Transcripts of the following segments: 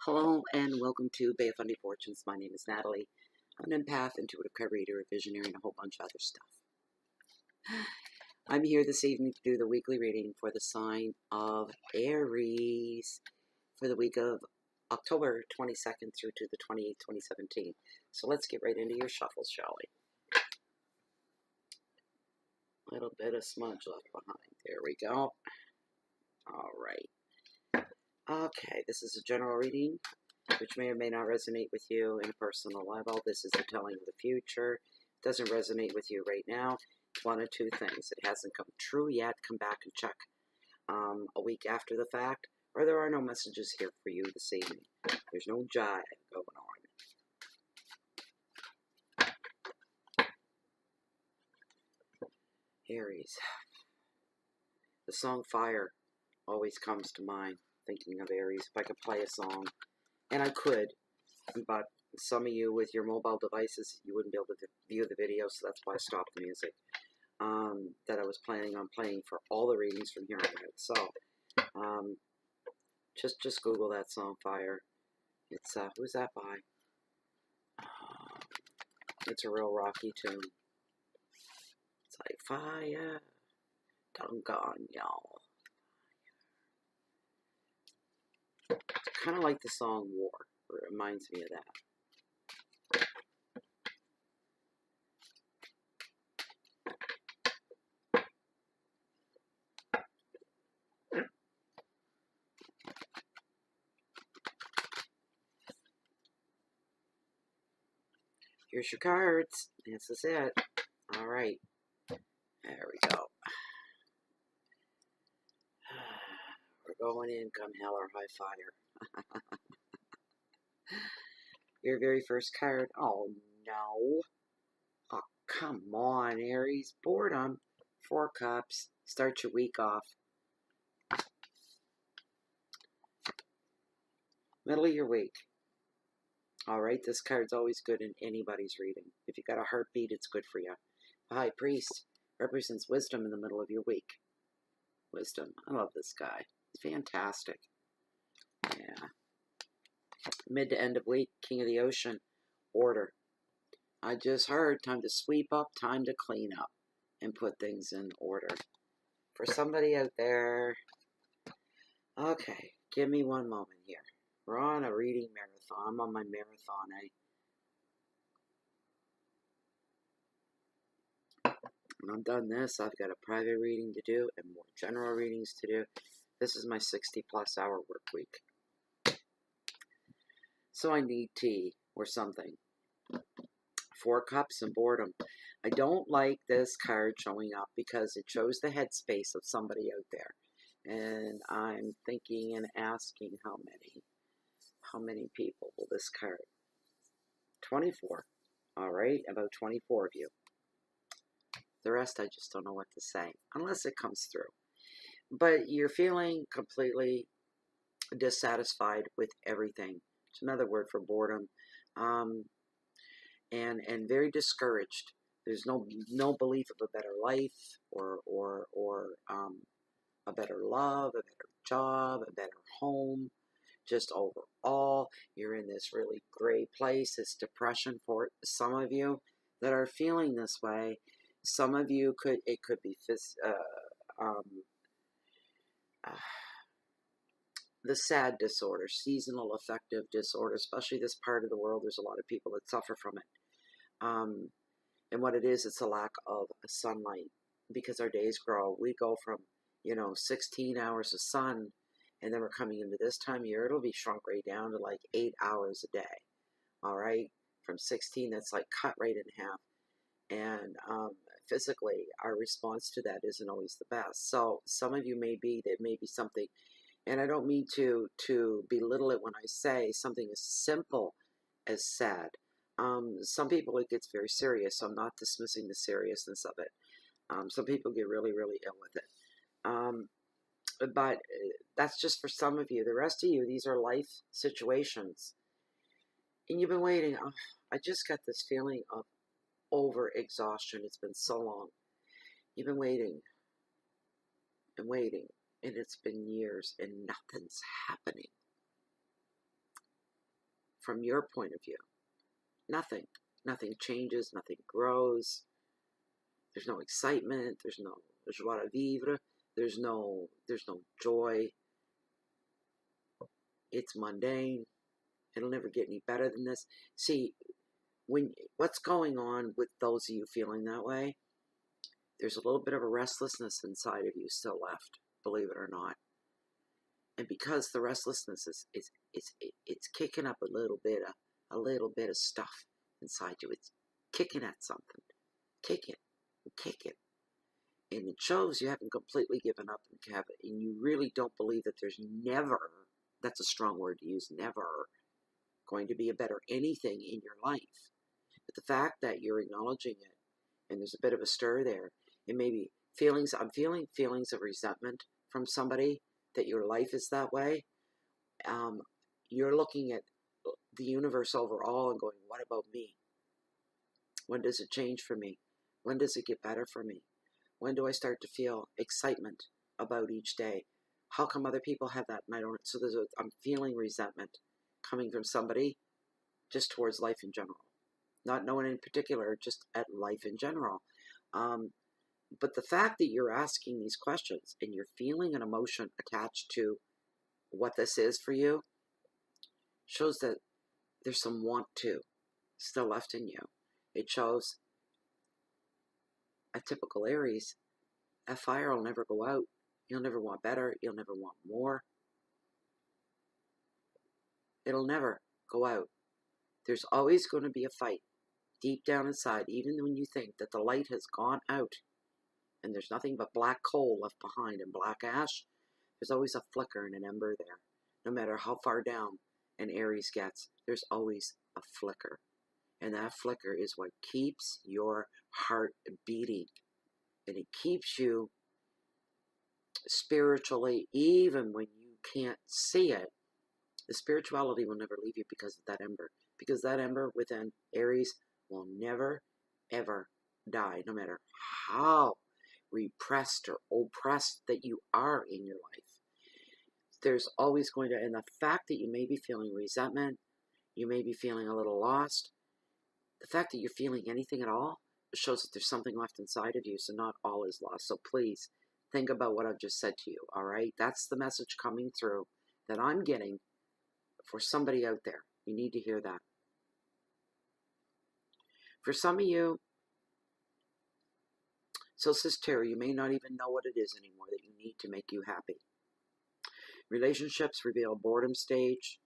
Hello and welcome to Bay of Fundy Fortunes. My name is Natalie. I'm an empath, intuitive card reader, a visionary, and a whole bunch of other stuff. I'm here this evening to do the weekly reading for the sign of Aries for the week of October 22nd through to the 28th, 2017. So let's get right into your shuffles, shall we? A little bit of smudge left behind. There we go. All right. Okay, this is a general reading, which may or may not resonate with you in a personal level. This is the telling of the future. It doesn't resonate with you right now. It's one of two things. It hasn't come true yet. Come back and check a week after the fact, or there are no messages here for you this evening. There's no jive going on. Aries. The song Fire always comes to mind, thinking of Aries. If I could play a song, and I could, but some of you with your mobile devices, you wouldn't be able to view the video, so that's why I stopped the music that I was planning on playing for all the readings from here on out. So, just Google that song, Fire. It's, who's that by? It's a real rocky tune. It's like, fire, dunk on y'all. It's kind of like the song War. It reminds me of that. Here's your cards. This is it. All right. There we go. We're going in, come hell or high fire. Your very first card. Oh, no. Oh, come on, Aries. Boredom. 4 cups. Start your week off. Middle of your week. All right, this card's always good in anybody's reading. If you got a heartbeat, it's good for you. The High Priest represents wisdom in the middle of your week. Wisdom. I love this guy. He's fantastic. Yeah. Mid to end of week, King of the Ocean. Order. I just heard, time to sweep up, time to clean up, and put things in order. For somebody out there, okay, give me one moment here. We're on a reading marathon. I'm on my marathon, When I'm done this, I've got a private reading to do and more general readings to do. This is my 60-plus hour work week. So I need tea or something. 4 cups and boredom. I don't like this card showing up because it shows the headspace of somebody out there. And I'm thinking and asking how many people will this card? 24. All right, about 24 of you. The rest I just don't know what to say unless it comes through. But you're feeling completely dissatisfied with everything. It's another word for boredom. And very discouraged. There's no belief of a better life or a better love, a better job, a better home. Just overall, you're in this really gray place. It's depression for some of you that are feeling this way. Some of you it could be the SAD disorder, seasonal affective disorder, especially this part of the world. There's a lot of people that suffer from it. And what it is, it's a lack of sunlight because our days grow. We go from, 16 hours of sun, and then we're coming into this time of year, it'll be shrunk right down to like 8 hours a day. All right. From 16, that's like cut right in half. And physically, our response to that isn't always the best. So some of you there may be something, and I don't mean to belittle it when I say something as simple as sad. Some people, it gets very serious, so I'm not dismissing the seriousness of it. Some people get really, really ill with it. But that's just for some of you. The rest of you, these are life situations. And you've been waiting. Oh, I just got this feeling of over-exhaustion. It's been so long. You've been waiting and waiting, and it's been years, and nothing's happening. from your point of view. Nothing. Nothing changes, nothing grows. There's no excitement, there's no joie de vivre, there's no joy. It's mundane. It'll never get any better than this. See, what's going on with those of you feeling that way, there's a little bit of a restlessness inside of you still left, believe it or not. And because the restlessness it's kicking up a little bit of stuff inside you. It's kicking at something. Kick it. And it shows you haven't completely given up and you really don't believe that there's never, that's a strong word to use, never going to be a better anything in your life. But the fact that you're acknowledging it, and there's a bit of a stir there, and maybe feelings, I'm feeling feelings of resentment from somebody, that your life is that way. You're looking at the universe overall and going, what about me? When does it change for me? When does it get better for me? When do I start to feel excitement about each day? How come other people have that and I don't? So I'm feeling resentment coming from somebody just towards life in general. Not no one in particular, just at life in general. But the fact that you're asking these questions and you're feeling an emotion attached to what this is for you shows that there's some want to still left in you. It shows a typical Aries, that fire will never go out. You'll never want better. You'll never want more. It'll never go out. There's always going to be a fight deep down inside, even when you think that the light has gone out and there's nothing but black coal left behind and black ash. There's always a flicker and an ember there. No matter how far down an Aries gets, there's always a flicker. And that flicker is what keeps your heart beating. And it keeps you spiritually, even when you can't see it. The spirituality will never leave you because of that ember. Because that ember within Aries will never, ever die, no matter how repressed or oppressed that you are in your life. There's always going to, and the fact that you may be feeling resentment, you may be feeling a little lost, the fact that you're feeling anything at all shows that there's something left inside of you, so not all is lost. So please, think about what I've just said to you, all right? That's the message coming through that I'm getting for somebody out there. You need to hear that. For some of you, so says Terry, you may not even know what it is anymore that you need to make you happy. Relationships reveal boredom stage.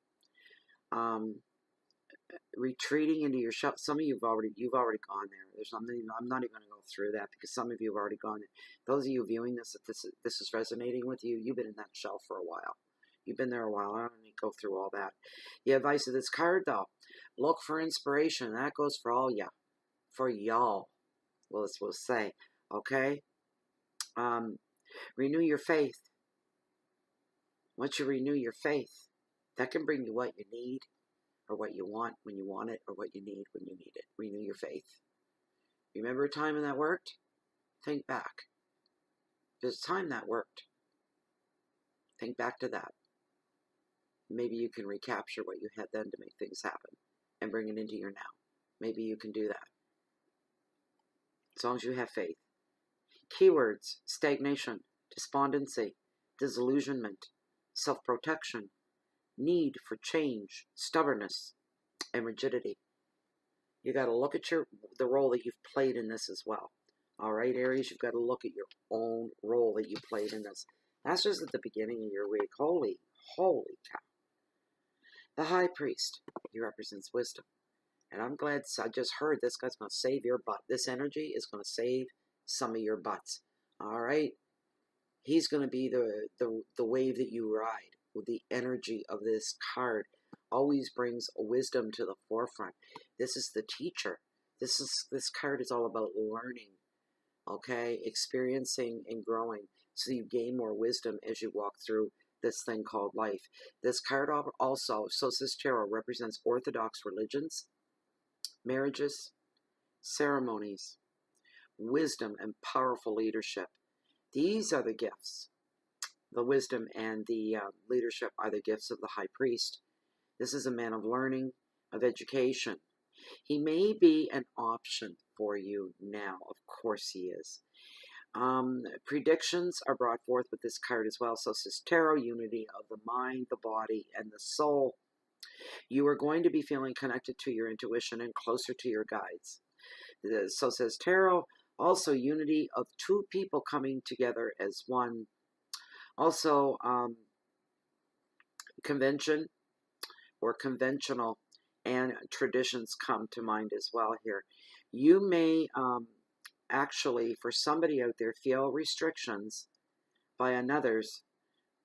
Retreating into your shell. Some of you've already gone there. I'm not even going to go through that because some of you have already gone there. Those of you viewing this, if this is resonating with you, you've been in that shell for a while. You've been there a while. I don't need to go through all that. The advice of this card, though, look for inspiration. That goes for all ya, for y'all. We'll say, okay. Renew your faith. Once you renew your faith, that can bring you what you need, or what you want when you want it, or what you need when you need it. Renew your faith. Remember a time when that worked? Think back. There's a time that worked. Think back to that. Maybe you can recapture what you had then to make things happen and bring it into your now. Maybe you can do that. As long as you have faith. Keywords: stagnation, despondency, disillusionment, self-protection, need for change, stubbornness, and rigidity. You got to look at the role that you've played in this as well. All right, Aries, you've got to look at your own role that you played in this. That's just at the beginning of your week. Holy cow. The High Priest, he represents wisdom. And I'm glad I just heard this guy's going to save your butt. This energy is going to save some of your butts. All right? He's going to be the wave that you ride. With the energy of this card always brings wisdom to the forefront. This is the teacher. This card is all about learning, okay, experiencing and growing, so you gain more wisdom as you walk through this thing called life. This card also, Solstice Tarot, represents Orthodox religions, marriages, ceremonies, wisdom, and powerful leadership. These are the gifts. The wisdom and the leadership are the gifts of the High Priest. This is a man of learning. of education. He may be an option for you now. Of course he is. Predictions are brought forth with this card as well. So it says tarot, unity of the mind, the body, and the soul. You are going to be feeling connected to your intuition and closer to your guides. So it says tarot, also unity of two people coming together as one. Also, convention or conventional and traditions come to mind as well here. You may actually, for somebody out there, feel restrictions by another's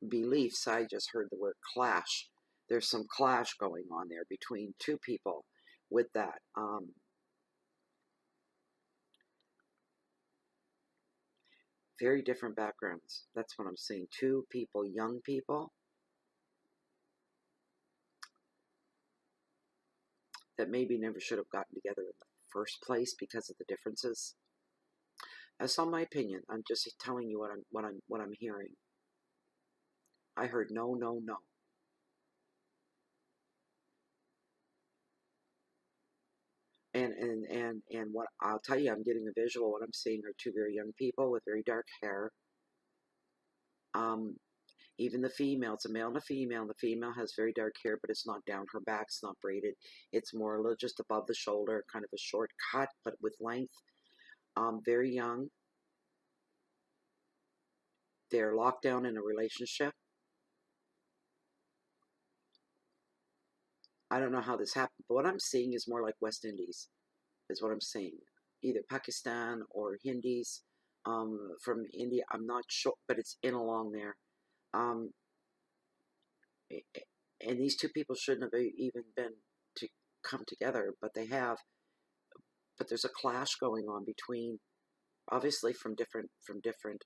beliefs. I just heard the word clash. There's some clash going on there between two people with that. Very different backgrounds. That's what I'm seeing. Two people, young people, that maybe never should have gotten together in the first place because of the differences. That's not my opinion. I'm just telling you what I'm hearing. I heard no, no, no. And what I'll tell you, I'm getting a visual. What I'm seeing are two very young people with very dark hair. Even the female, it's a male and a female. The female has very dark hair, but it's not down her back. It's not braided. It's more a little just above the shoulder, kind of a short cut, but with length. Very young. They're locked down in a relationship. I don't know how this happened, but what I'm seeing is more like West Indies, is what I'm seeing. Either Pakistan or Hindis from India. I'm not sure, but it's in along there. Um, and these two people shouldn't have even been to come together, but they have. But there's a clash going on between, obviously from different different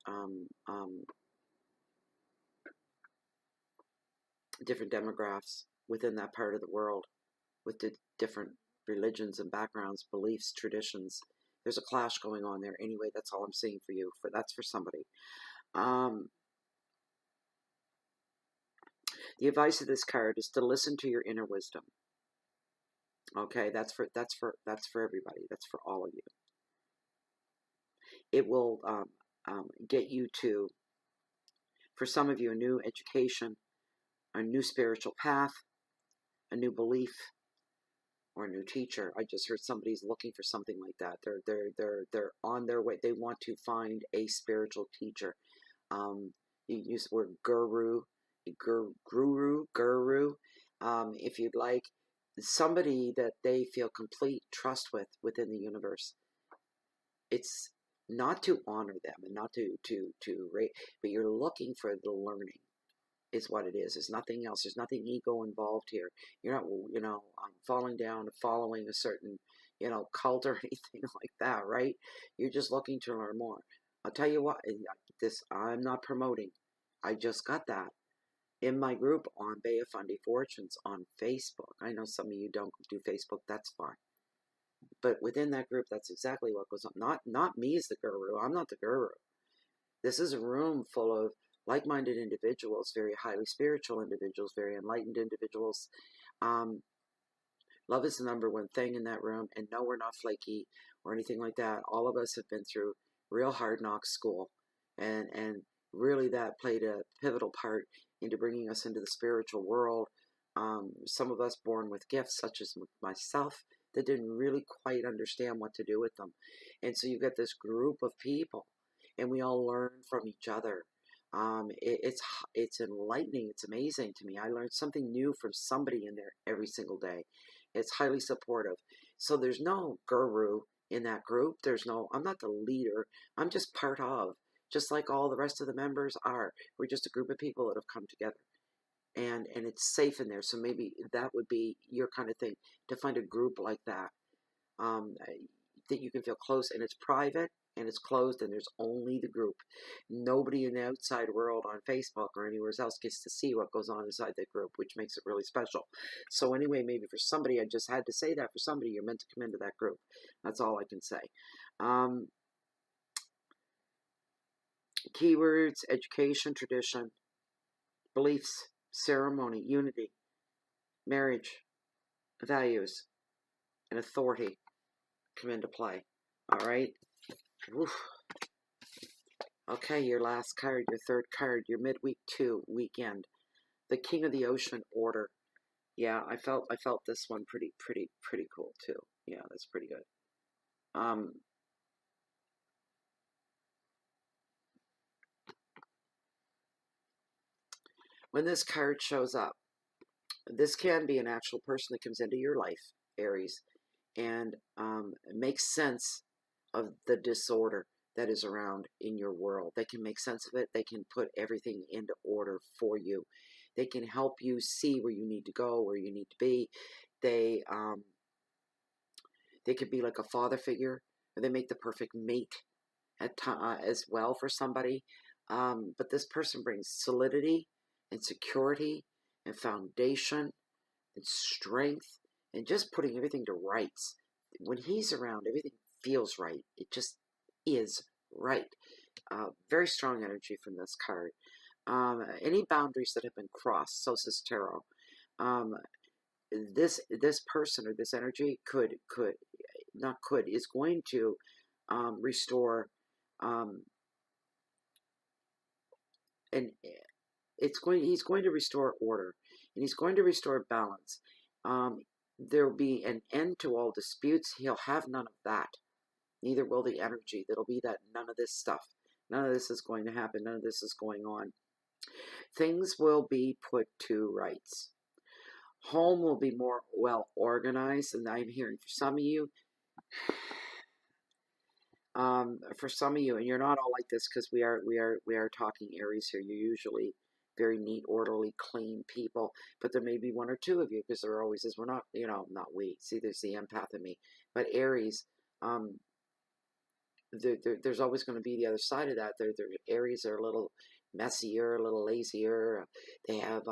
demographics within that part of the world, with the different religions and backgrounds, beliefs, traditions. There's a clash going on there. Anyway, that's all I'm seeing for you. That's for somebody. The advice of this card is to listen to your inner wisdom. Okay, that's for everybody. That's for all of you. It will get you to, for some of you, a new education, a new spiritual path, a new belief, or a new teacher. I just heard somebody's looking for something like that. They're on their way. They want to find a spiritual teacher. You use the word guru. If you'd like, somebody that they feel complete trust with within the universe. It's not to honor them and not to rate, but you're looking for the learning, is what it is. There's nothing else. There's nothing ego involved here. You're not, falling down, following a certain, cult or anything like that, right? You're just looking to learn more. I'll tell you what, this I'm not promoting. I just got that in my group on Bay of Fundy Fortunes on Facebook. I know some of you don't do Facebook. That's fine. But within that group, that's exactly what goes on. Not me as the guru. I'm not the guru. This is a room full of like-minded individuals, very highly spiritual individuals, very enlightened individuals. Love is the number one thing in that room. And no, we're not flaky or anything like that. All of us have been through real hard knock school. And really that played a pivotal part into bringing us into the spiritual world. Some of us born with gifts, such as myself, that didn't really quite understand what to do with them. And so you've got this group of people, and we all learn from each other. It's enlightening. It's amazing to me. I learned something new from somebody in there every single day. It's highly supportive. So there's no guru in that group. I'm not the leader. I'm just part of, just like all the rest of the members are. We're just a group of people that have come together. And it's safe in there. So maybe that would be your kind of thing, to find a group like that, that you can feel close, and it's private and it's closed, and there's only the group. Nobody in the outside world on Facebook or anywhere else gets to see what goes on inside that group, which makes it really special. So anyway, maybe for somebody, I just had to say that for somebody, you're meant to come into that group. That's all I can say. Keywords: education, tradition, beliefs, ceremony, unity, marriage, values and authority come into play. All right. Oof. Okay, your last card, your third card, your midweek 2 weekend. The King of the Ocean order. Yeah, I felt this one pretty cool too. Yeah, that's pretty good. When this card shows up, this can be an actual person that comes into your life, Aries, and makes sense of the disorder that is around in your world. They can make sense of it. They can put everything into order for you. They can help you see where you need to go, where you need to be. They could be like a father figure, or they make the perfect mate as well for somebody. But this person brings solidity and security and foundation and strength and just putting everything to rights. When he's around, everything feels right. It just is right. Very strong energy from this card. Any boundaries that have been crossed, so says tarot. This person or this energy is going to restore, and he's going to restore order, and he's going to restore balance. There will be an end to all disputes. He'll have none of that. Neither will the energy. There'll be that none of this stuff. None of this is going to happen. None of this is going on. Things will be put to rights. Home will be more well organized, and I'm hearing for some of you, and you're not all like this because we are talking Aries here. You're usually very neat, orderly, clean people, but there may be one or two of you, because there always is. We're not, not we. See, there's the empath in me, but Aries, there's always going to be the other side of that. Aries are a little messier, a little lazier. They have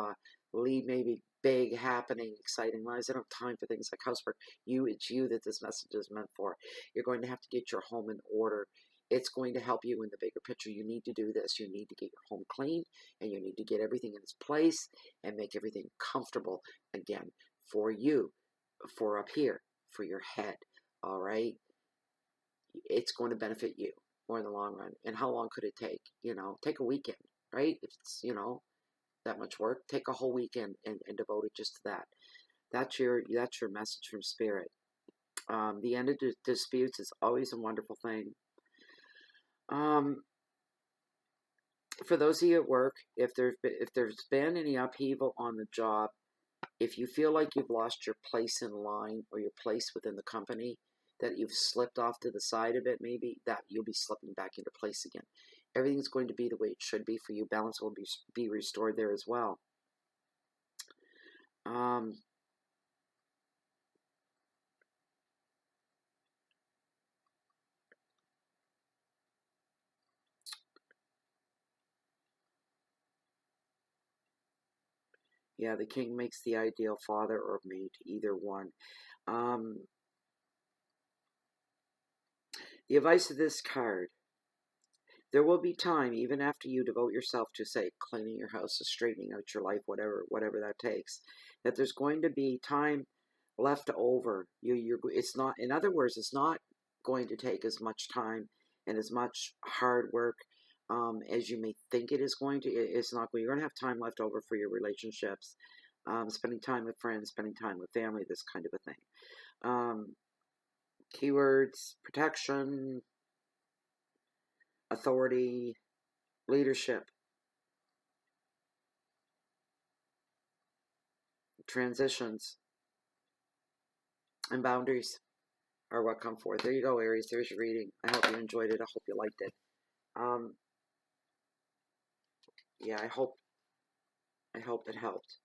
lead maybe big, happening, exciting lives. They don't have time for things like housework. It's you that this message is meant for. You're going to have to get your home in order. It's going to help you in the bigger picture. You need to do this. You need to get your home clean, and you need to get everything in its place and make everything comfortable again for you, for up here, for your head. All right? It's going to benefit you more in the long run. And how long could it take? Take a weekend, right? If it's, that much work, take a whole weekend and devote it just to that. That's your message from Spirit. The end of disputes is always a wonderful thing. For those of you at work, if there's been any upheaval on the job, if you feel like you've lost your place in line or your place within the company, that you've slipped off to the side of it, maybe, that you'll be slipping back into place again. Everything's going to be the way it should be for you. Balance will be restored there as well. Yeah, the king makes the ideal father or mate, either one. The advice of this card: there will be time, even after you devote yourself to, say, cleaning your house, or straightening out your life, whatever that takes, that there's going to be time left over. It's not, in other words, it's not going to take as much time and as much hard work as you may think it is going to. It's not going. You're going to have time left over for your relationships, spending time with friends, spending time with family, this kind of a thing. Keywords: protection, authority, leadership, transitions, and boundaries are what come forth. There you go, Aries. There's your reading. I hope you enjoyed it. I hope you liked it. Yeah, I hope it helped.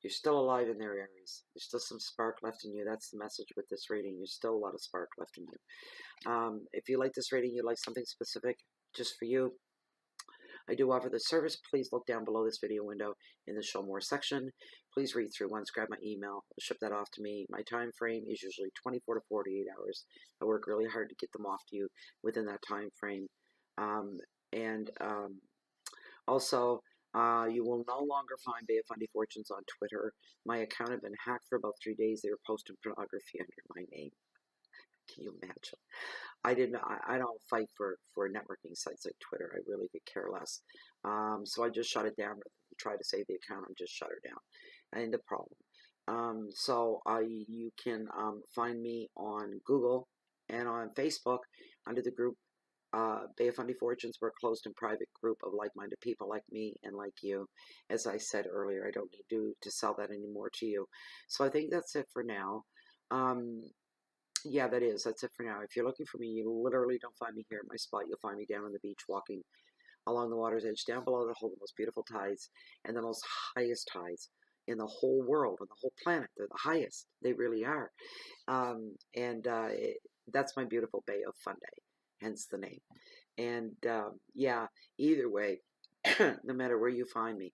You're still alive in there, Aries. There's still some spark left in you. That's the message with this reading. There's still a lot of spark left in you. If you like this reading, you like something specific just for you, I do offer the service. Please look down below this video window in the Show More section. Please read through once, grab my email, ship that off to me. My time frame is usually 24 to 48 hours. I work really hard to get them off to you within that time frame. Also, You will no longer find Bay of Fundy Fortunes on Twitter. My account had been hacked for about 3 days. They were posting pornography under my name. Can you imagine? I don't fight for networking sites like Twitter. I really could care less. So I just shut it down. Try to save the account and just shut her down. And the problem. You can find me on Google and on Facebook under the group Bay of Fundy Fortunes. We're a closed and private group of like-minded people like me and like you. As I said earlier, I don't need to sell that anymore to you. So I think that's it for now. Yeah, that's it for now. If you're looking for me, you literally don't find me here at my spot. You'll find me down on the beach walking along the water's edge, down below the most beautiful tides and the most highest tides in the whole world, on the whole planet. They're the highest. They really are. That's my beautiful Bay of Fundy, hence the name. And yeah, either way, no matter where you find me,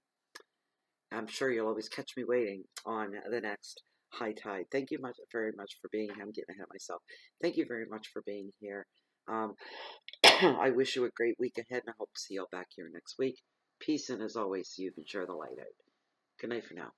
I'm sure you'll always catch me waiting on the next high tide. Thank you very much for being here. I'm getting ahead of myself. Thank you very much for being here. I wish you a great week ahead, and I hope to see you all back here next week. Peace, and as always, you can share the light out. Good night for now.